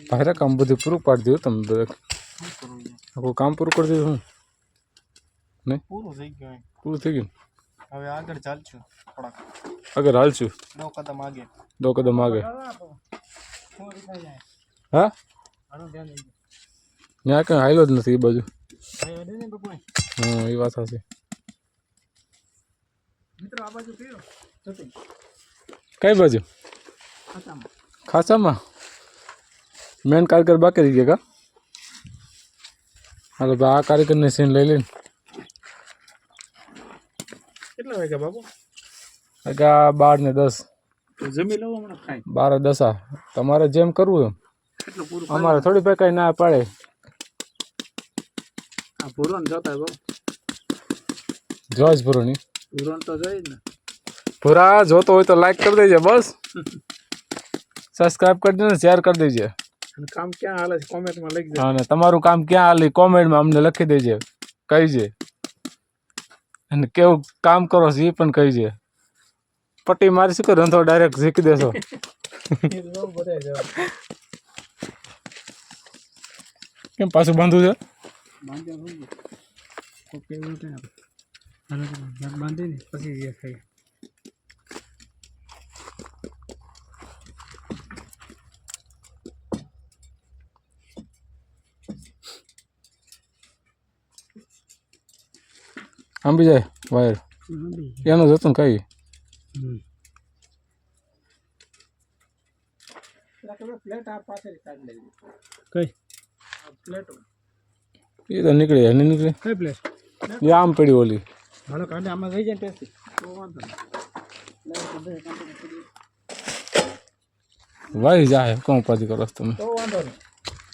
ભાઈરા કામ બધું પૂરું પાડી દીધું તમે બધા આખું કામ પૂરું કરી દીધું હું નહીં પૂરું થઈ ગયું પૂરું થઈ ગયું હવે આગળ ચાલશું થોડાક આગળ હાલશું 2 કદમ આગે હા ત્યાં કંઈ હાલ્યો જ નથી એ બાજુ હા એ વાત હશે કઈ બાજુ ખાસામાં મેન કારીગર બાકી રહી ગયા કા હાલો ભાઈ આ કારીગરને સીન લઈ લઈને કેટલા વાગ્યા બાબુ વાગ્યા 12 ને 10 જમી લઉં હમણાં ખાઈ 12 10 તમારે જેમ કરવું એમ કેટલું પૂરું અમારે થોડી ભાઈ કઈ ના પાડે આ પૂરણ જોતા બાબુ જોઈશ પૂરો નહીં પૂરણ તો જોઈ જ ને પૂરા જોતો હોય તો લાઈક કરી દેજે બસ સબસ્ક્રાઇબ કરી દેજો શેર કરી દેજે અને કામ ક્યાં હાલે છે કોમેન્ટમાં લખી દેજો અને તમારું કામ ક્યાં હાલે કોમેન્ટમાં અમને લખી દેજે કહીજે અને કેવું કામ કરો છો એ પણ કહીજે પટ્ટી મારી શું કરો તો ડાયરેક્ટ શીખી દેશો કેમ પાછું બાંધવું છે બાંધી ને પછી જે ખાઈ આંબી જાય વાયર એનું જ હતું ને કઈ પ્લેટ આ પાછળ કાઢી લેવી કઈ પ્લેટ એ તો નીકળી એની નીકળી કઈ પ્લેટ એ આમ પડી ઓલી હાલો કાઢે આમાં થઈ જાય ટેસ્ટી તો વાંધો વાઈ જાય કોણ ઉપાધિ કરો છો તમે નહીં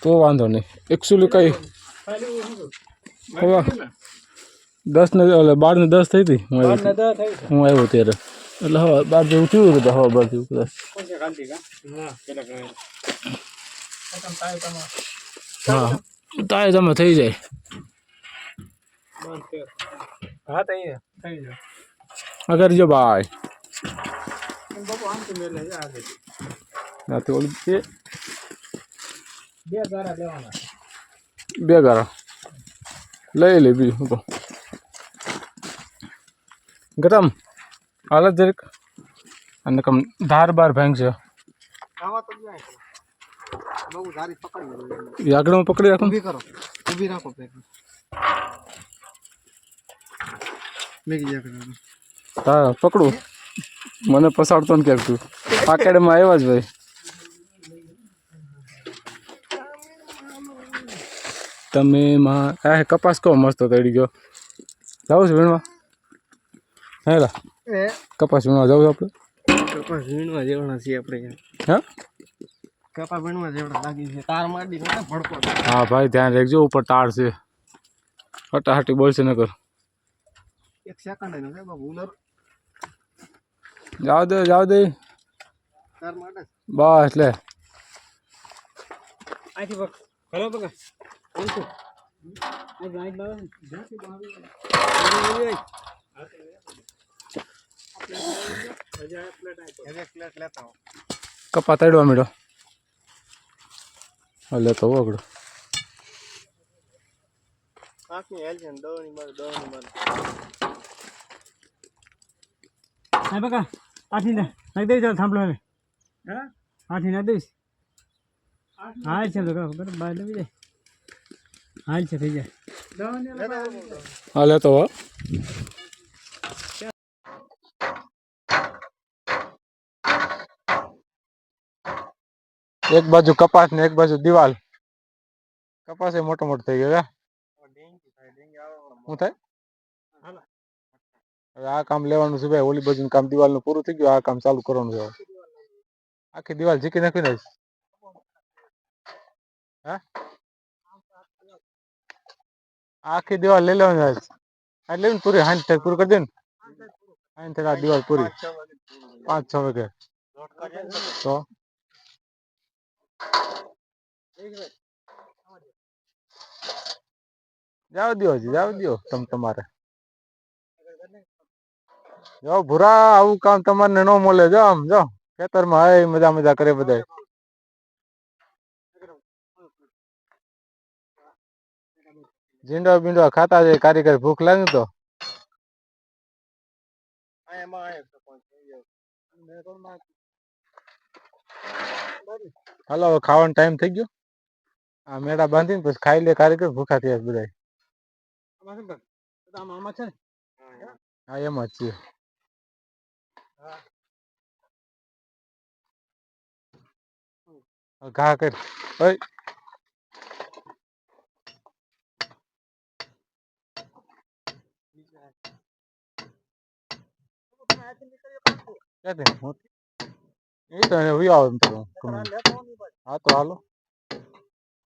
તો વાંધો નહીં એકચ્યુઅલી કઈ હવે 10 ને 12 ને 10 થઈ હતી હું આવ્યો ત્યારે એટલે હવે 12 જેવું થયું હતું હવે 12 જેવું કદાચ હા તાય તમે થઈ જાય હા થઈ જાય અગર જો ભાઈ બાપુ આમ તો મેલે આગળ નાથી ઓલી છે 2 ગારા લેવાના 2 ગારા લઈ લે બીજું તો ગરમ હાલત જરીક અને કમ ધાર બાર ભાંગ છે આવા તો જાય બહુ ધારી પકડી એ આગળમાં પકડી રાખો ઊભી રાખો પેક મેગી જા કરો હા પકડું મને પસાડતો ને ક્યાંક તું પાકેડમાં આવ્યા જ ભાઈ તમે માં આ કપાસ કહો મસ્ત તળી ગયો જાવ છું વીણવા હેલા કપાસ વીણવા જાવ આપણે કપાસ વીણવા જેવડા છીએ આપણે હા કપાસ વીણવા જેવડા લાગી છે તાર મારી ને ભડકો હા ભાઈ ધ્યાન રાખજો ઉપર તાર છે હટાહટી બોલશે ન કર 1 સેકન્ડ ને બાબુ ઉલર જાવ દે તાર માટે બસ લે આથી બક હેલો બક ઓછો આ ગાઈડ લાવે જાતી બાવી પ્લેટ લેતા હો કપા તળવા મીડો હા લેતો આગળ આખી હેલ છે દવાની માર હા બકા આથી ના નાખ દઈ ચાલ થાંભલો હવે હા આથી ના દઈશ હાલ છે બકા બરાબર બહાર લઈ જાય હાલ છે થઈ જાય હા લેતો હો એક બાજુ કપાસ ને એક બાજુ દિવાલ કપાસ એ મોટો મોટો થઈ ગયો શું થાય હવે આ કામ લેવાનું છે ભાઈ ઓલી બાજુ કામ દિવાલ નું પૂરું થઈ ગયું આ કામ ચાલુ કરવાનું છે આખી દિવાલ ઝીકી નાખી ને હા આખી દિવાલ લઈ લેવાની આજ એટલે ને પૂરી હાંજ તક પૂરું કરી દે ને હાંજ તક આ દિવાલ પૂરી 5-6 વાગે તો જાવ દો તમારે જાઓ ભૂરા આવું કામ તમારે ન મળે જો આમ જો ખેતરમાં હોય મજા મજા કરે બધા. જીંડો બીંડો ખાતા જાય કારીગર ભૂખ લાગે તો હાલો હવે ખાવાનો ટાઈમ થઈ ગયો. આ મેળા બાંધીને પછી ખાઈ લે કારીગર ભૂખા થયા બધા. આમાં છે ને હા એમ જ છે. ઘા કર ઓય ક્યાંથી? એ તો હવે આવે એમ તો હા તો હાલો.